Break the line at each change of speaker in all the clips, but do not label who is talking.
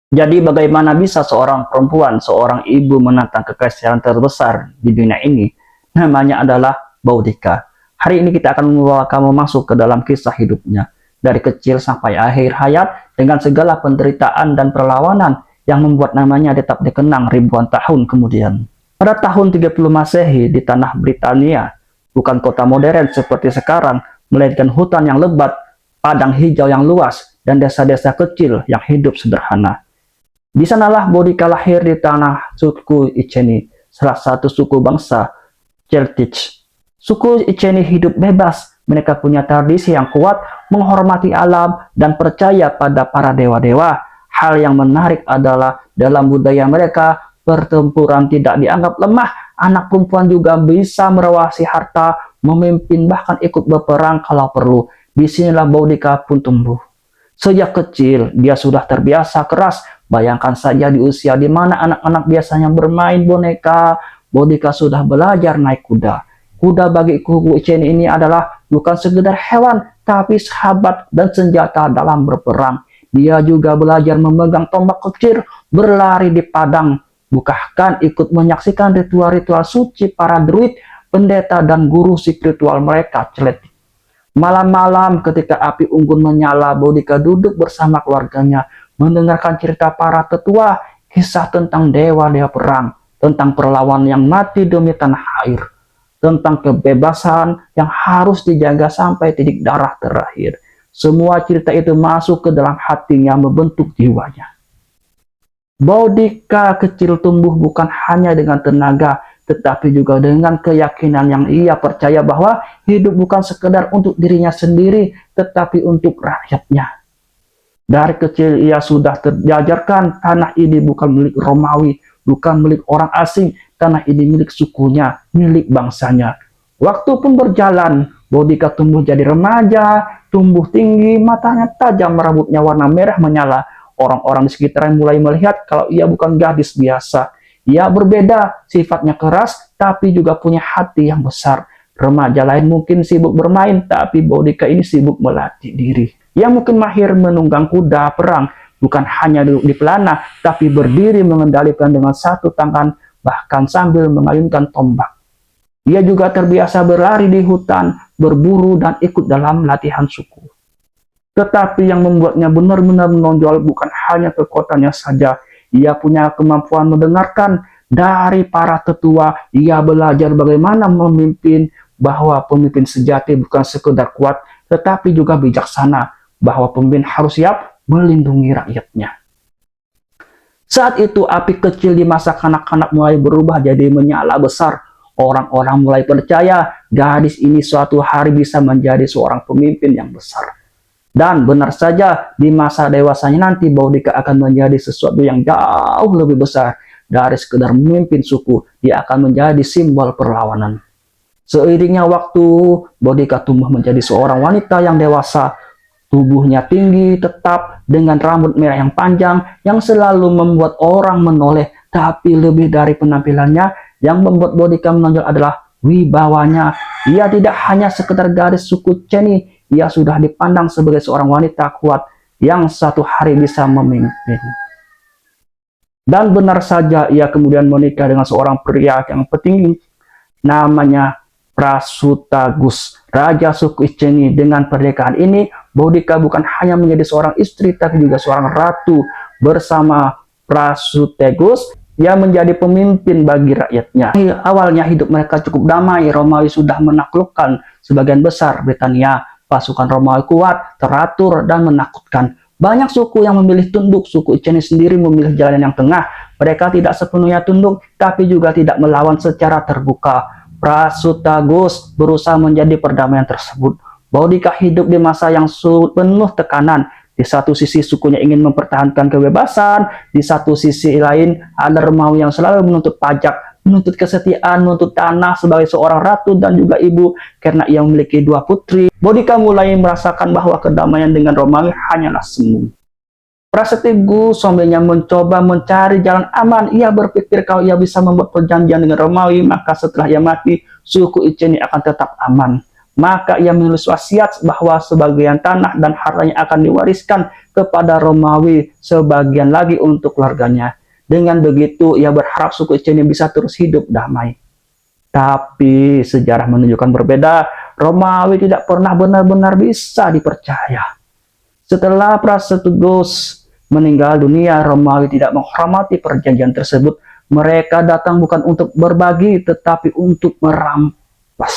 Jadi bagaimana bisa seorang perempuan, seorang ibu menantang kekaisaran terbesar di dunia ini? Namanya adalah Boudica. Hari ini kita akan membawa kamu masuk ke dalam kisah hidupnya. Dari kecil sampai akhir hayat dengan segala penderitaan dan perlawanan yang membuat namanya tetap dikenang ribuan tahun kemudian. Pada tahun 30 Masehi di tanah Britania, bukan kota modern seperti sekarang, melainkan hutan yang lebat, padang hijau yang luas, dan desa-desa kecil yang hidup sederhana. Di sanalah Boudica lahir di tanah suku Iceni, salah satu suku bangsa Celtic. Suku Iceni hidup bebas, mereka punya tradisi yang kuat, menghormati alam, dan percaya pada para dewa-dewa. Hal yang menarik adalah dalam budaya mereka, pertempuran tidak dianggap lemah, anak perempuan juga bisa merawasi harta, memimpin bahkan ikut berperang kalau perlu. Disinilah Boudica pun tumbuh. Sejak kecil, dia sudah terbiasa keras. Bayangkan saja di usia di mana anak-anak biasanya bermain boneka, Boudica sudah belajar naik kuda. Kuda bagi kuku Iceni ini adalah bukan sekedar hewan, tapi sahabat dan senjata dalam berperang. Dia juga belajar memegang tombak kecil, berlari di padang, bahkan ikut menyaksikan ritual-ritual suci para druid, pendeta, dan guru spiritual mereka Celtic. Malam-malam ketika api unggun menyala, Boudica duduk bersama keluarganya, mendengarkan cerita para tetua, kisah tentang dewa-dewa perang, tentang perlawanan yang mati demi tanah air, tentang kebebasan yang harus dijaga sampai titik darah terakhir. Semua cerita itu masuk ke dalam hatinya, membentuk jiwanya. Boudica kecil tumbuh bukan hanya dengan tenaga, tetapi juga dengan keyakinan yang ia percaya bahwa hidup bukan sekedar untuk dirinya sendiri, tetapi untuk rakyatnya. Dari kecil ia sudah diajarkan tanah ini bukan milik Romawi, bukan milik orang asing, tanah ini milik sukunya, milik bangsanya. Waktu pun berjalan, Boudica tumbuh jadi remaja, tumbuh tinggi, matanya tajam, rambutnya warna merah menyala. Orang-orang di sekitarnya mulai melihat kalau ia bukan gadis biasa. Ia berbeda, sifatnya keras, tapi juga punya hati yang besar. Remaja lain mungkin sibuk bermain, tapi Boudica ini sibuk melatih diri. Ia mungkin mahir menunggang kuda perang, bukan hanya duduk di pelana, tapi berdiri mengendalikan dengan satu tangan, bahkan sambil mengayunkan tombak. Ia juga terbiasa berlari di hutan, berburu, dan ikut dalam latihan suku. Tetapi yang membuatnya benar-benar menonjol bukan hanya kekuatannya saja. Ia punya kemampuan mendengarkan dari para tetua. Ia belajar bagaimana memimpin, bahwa pemimpin sejati bukan sekedar kuat, tetapi juga bijaksana, bahwa pemimpin harus siap melindungi rakyatnya. Saat itu api kecil di masa kanak-kanak mulai berubah jadi menyala besar. Orang-orang mulai percaya gadis ini suatu hari bisa menjadi seorang pemimpin yang besar. Dan benar saja, di masa dewasanya nanti Boudica akan menjadi sesuatu yang jauh lebih besar dari sekedar memimpin suku. Dia akan menjadi simbol perlawanan. Seiringnya waktu, Boudica tumbuh menjadi seorang wanita yang dewasa. Tubuhnya tinggi, tetap, dengan rambut merah yang panjang, yang selalu membuat orang menoleh. Tapi lebih dari penampilannya, yang membuat Boudica menonjol adalah wibawanya. Ia tidak hanya sekedar gadis suku Ceni, ia sudah dipandang sebagai seorang wanita kuat yang suatu hari bisa memimpin. Dan benar saja ia kemudian menikah dengan seorang pria yang petinggi namanya Prasutagus, raja suku Iceni. Dengan pernikahan ini, Boudica bukan hanya menjadi seorang istri, tapi juga seorang ratu. Bersama Prasutagus, ia menjadi pemimpin bagi rakyatnya. Awalnya hidup mereka cukup damai. Romawi sudah menaklukkan sebagian besar Britania. Pasukan Romawi kuat, teratur, dan menakutkan. Banyak suku yang memilih tunduk. Suku Iceni sendiri memilih jalan yang tengah. Mereka tidak sepenuhnya tunduk, tapi juga tidak melawan secara terbuka. Prasutagus berusaha menjadi perdamaian tersebut. Boudica hidup di masa yang penuh tekanan. Di satu sisi sukunya ingin mempertahankan kebebasan, di satu sisi lain ada Romawi yang selalu menuntut pajak, menuntut kesetiaan, menuntut tanah sebagai seorang ratu dan juga ibu karena ia memiliki dua putri. Boudica mulai merasakan bahwa kedamaian dengan Romawi hanyalah semu. Prasutagus sebenarnya mencoba mencari jalan aman. Ia berpikir kalau ia bisa membuat perjanjian dengan Romawi, maka setelah ia mati, suku Iceni akan tetap aman. Maka ia menulis wasiat bahwa sebagian tanah dan hartanya akan diwariskan kepada Romawi, sebagian lagi untuk keluarganya. Dengan begitu, ia berharap suku Iceni bisa terus hidup damai. Tapi sejarah menunjukkan berbeda. Romawi tidak pernah benar-benar bisa dipercaya. Setelah Prasetugus meninggal dunia, Romawi tidak menghormati perjanjian tersebut. Mereka datang bukan untuk berbagi, tetapi untuk merampas.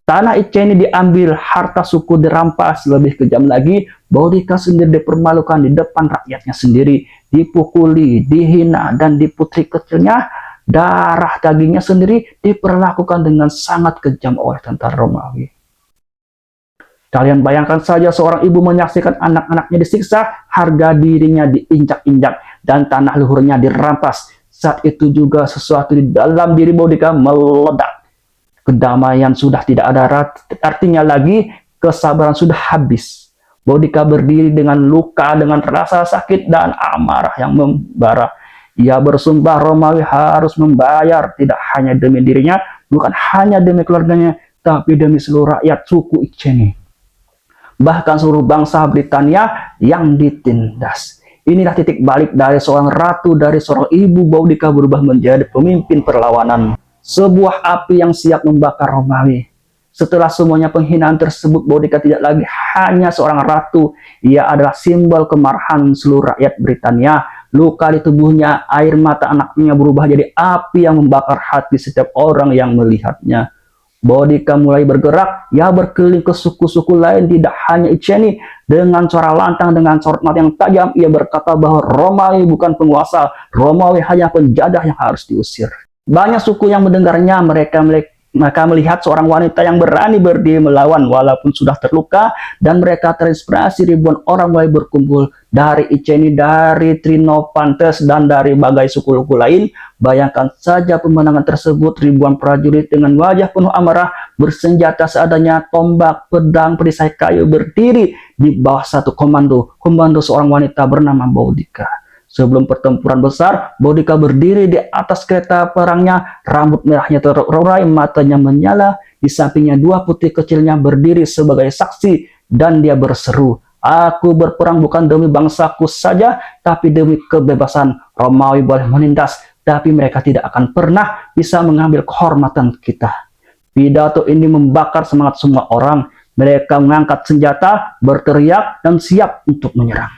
Tanah Iceni diambil, harta suku dirampas, lebih kejam lagi, Boudica sendiri dipermalukan di depan rakyatnya sendiri, dipukuli, dihina, dan di putri kecilnya, darah dagingnya sendiri diperlakukan dengan sangat kejam oleh tentara Romawi. Kalian bayangkan saja seorang ibu menyaksikan anak-anaknya disiksa, harga dirinya diinjak-injak, dan tanah luhurnya dirampas. Saat itu juga sesuatu di dalam diri Boudica meledak. Kedamaian sudah tidak ada artinya lagi, kesabaran sudah habis. Boudica berdiri dengan luka, dengan rasa sakit dan amarah yang membara. Ia bersumpah Romawi harus membayar, tidak hanya demi dirinya, bukan hanya demi keluarganya, tapi demi seluruh rakyat suku Iceni. Bahkan seluruh bangsa Britania yang ditindas. Inilah titik balik dari seorang ratu, dari seorang ibu. Boudica berubah menjadi pemimpin perlawanan. Sebuah api yang siap membakar Romawi. Setelah semuanya penghinaan tersebut, Boudica tidak lagi hanya seorang ratu. Ia adalah simbol kemarahan seluruh rakyat Britania. Luka di tubuhnya, air mata anaknya berubah jadi api yang membakar hati setiap orang yang melihatnya. Boudica mulai bergerak. Ia berkeliling ke suku-suku lain, tidak hanya Iceni. Dengan suara lantang, dengan sorot mata yang tajam, ia berkata bahwa Romawi bukan penguasa. Romawi hanya penjajah yang harus diusir. Banyak suku yang mendengarnya, mereka melihat seorang wanita yang berani berdiri melawan walaupun sudah terluka, dan mereka terinspirasi. Ribuan orang mulai berkumpul dari Iceni, dari Trinopantes, dan dari berbagai suku-suku lain. Bayangkan saja pemandangan tersebut, ribuan prajurit dengan wajah penuh amarah, bersenjata seadanya, tombak, pedang, perisai kayu, berdiri di bawah satu komando seorang wanita bernama Boudica. Sebelum pertempuran besar, Boudica berdiri di atas kereta perangnya, rambut merahnya terurai, matanya menyala, di sampingnya dua putri kecilnya berdiri sebagai saksi, dan dia berseru, "Aku berperang bukan demi bangsaku saja, tapi demi kebebasan. Romawi boleh menindas, tapi mereka tidak akan pernah bisa mengambil kehormatan kita." Pidato ini membakar semangat semua orang. Mereka mengangkat senjata, berteriak, dan siap untuk menyerang.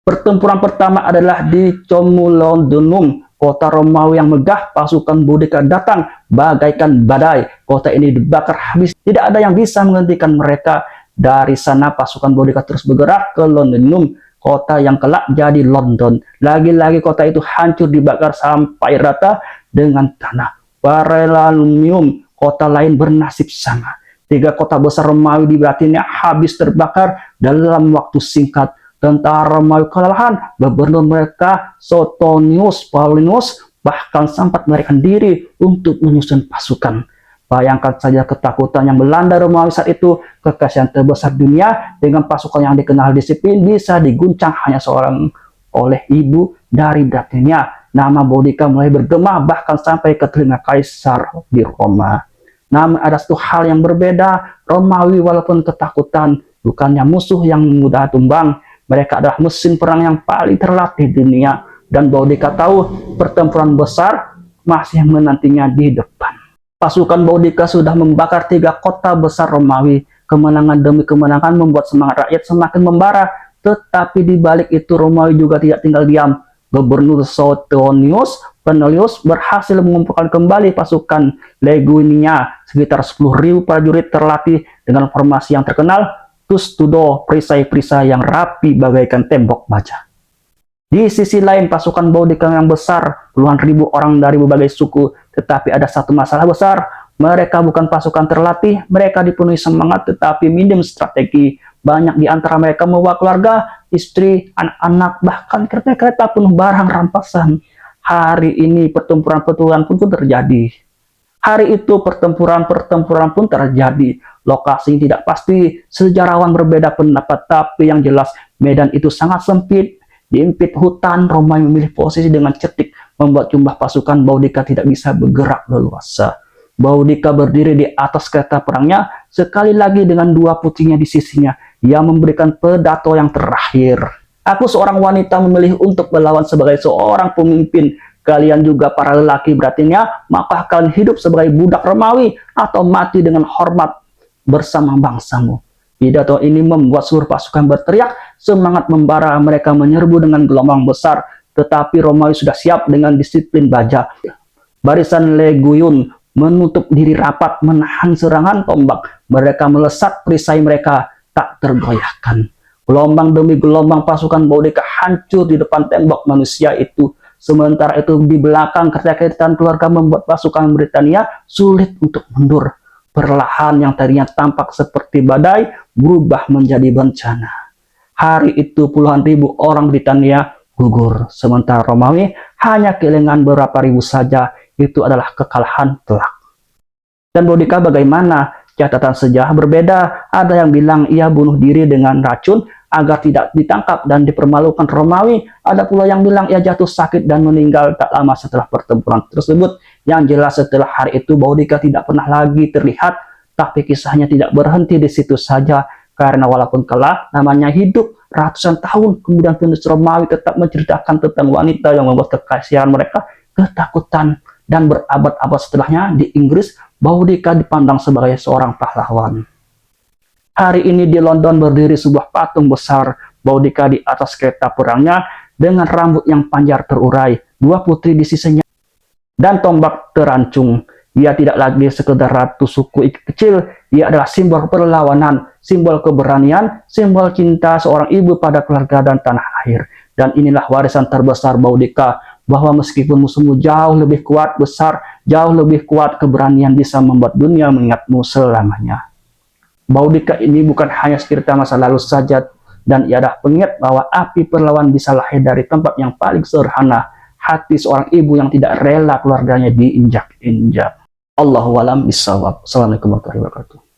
Pertempuran pertama adalah di Camulodunum, kota Romawi yang megah. Pasukan Boudica datang bagaikan badai. Kota ini dibakar habis. Tidak ada yang bisa menghentikan mereka. Dari sana pasukan Boudica terus bergerak ke Londonum, kota yang kelak jadi London. Lagi-lagi kota itu hancur, dibakar sampai rata dengan tanah. Paralelunium, kota lain bernasib sama. 3 kota besar Romawi di Britania habis terbakar dalam waktu singkat. Tentara Romawi kelelahan, gubernur mereka Suetonius Paulinus bahkan sempat melarikan diri untuk menyusun pasukan. Bayangkan saja ketakutan yang melanda Romawi saat itu. Kekasihan terbesar dunia dengan pasukan yang dikenal disiplin bisa diguncang hanya seorang oleh ibu dari Britania. Nama Boudica mulai bergema bahkan sampai ke telinga kaisar di Roma. Namun ada satu hal yang berbeda. Romawi walaupun ketakutan, bukannya musuh yang mudah tumbang. Mereka adalah mesin perang yang paling terlatih di dunia. Dan Boudica tahu pertempuran besar masih menantinya di depan. Pasukan Boudica sudah membakar 3 kota besar Romawi. Kemenangan demi kemenangan membuat semangat rakyat semakin membara. Tetapi di balik itu Romawi juga tidak tinggal diam. Gubernur Suetonius Paulinus berhasil mengumpulkan kembali pasukan legionia, sekitar 10.000 prajurit terlatih dengan formasi yang terkenal, tudo, perisai-perisai yang rapi bagaikan tembok baja. Di sisi lain, pasukan Boudica yang besar, puluhan ribu orang dari berbagai suku, tetapi ada satu masalah besar. Mereka bukan pasukan terlatih, mereka dipenuhi semangat tetapi minim strategi. Banyak di antara mereka membawa keluarga, istri, anak-anak, bahkan kereta-kereta penuh barang rampasan. Hari ini pertempuran-pertempuran pun terjadi. Hari itu pertempuran pun terjadi. Lokasi tidak pasti, sejarawan berbeda pendapat, tapi yang jelas medan itu sangat sempit, diimpit hutan. Romawi memilih posisi dengan cerdik, membuat jumlah pasukan Boudica tidak bisa bergerak leluasa. Boudica berdiri di atas kereta perangnya, sekali lagi dengan dua putrinya di sisinya. Ia memberikan pidato yang terakhir. Aku seorang wanita memilih untuk melawan sebagai seorang pemimpin. Kalian juga para lelaki berartinya, maka kalian hidup sebagai budak Romawi atau mati dengan hormat bersama bangsamu. Pidato ini membuat seluruh pasukan berteriak, semangat membara, mereka menyerbu dengan gelombang besar, tetapi Romawi sudah siap dengan disiplin baja. Barisan leguyun menutup diri rapat menahan serangan tombak. Mereka melesat perisai mereka tak tergoyahkan. Gelombang demi gelombang pasukan Boudica hancur di depan tembok manusia itu. Sementara itu di belakang ketakutan keluarga membuat pasukan Britania sulit untuk mundur. Perlahan yang tadinya tampak seperti badai berubah menjadi bencana. Hari itu puluhan ribu orang Britania gugur. Sementara Romawi hanya kehilangan beberapa ribu saja. Itu adalah kekalahan telak. Dan Boudica bagaimana? Catatan sejarah berbeda. Ada yang bilang ia bunuh diri dengan racun agar tidak ditangkap dan dipermalukan Romawi. Ada pula yang bilang ia jatuh sakit dan meninggal tak lama setelah pertempuran tersebut. Yang jelas setelah hari itu Boudica tidak pernah lagi terlihat, tapi kisahnya tidak berhenti di situ saja. Karena walaupun kalah, namanya hidup ratusan tahun, kemudian penulis Romawi tetap menceritakan tentang wanita yang membuat kekasihan mereka ketakutan. Dan berabad-abad setelahnya di Inggris, Boudica dipandang sebagai seorang pahlawan. Hari ini di London berdiri sebuah patung besar Boudica di atas kereta perangnya dengan rambut yang panjang terurai, dua putri di sisinya, dan tombak terancung. Ia tidak lagi sekedar ratu suku kecil, ia adalah simbol perlawanan, simbol keberanian, simbol cinta seorang ibu pada keluarga dan tanah air. Dan inilah warisan terbesar Boudica, bahwa meskipun musuhmu jauh lebih kuat, besar, jauh lebih kuat, keberanian bisa membuat dunia mengingatmu selamanya. Boudica ini bukan hanya cerita masa lalu saja, dan ia adalah pengingat bahwa api perlawanan bisa lahir dari tempat yang paling sederhana, hati seorang ibu yang tidak rela keluarganya diinjak-injak. Allahu a'lam bishawab. Assalamualaikum warahmatullahi wabarakatuh.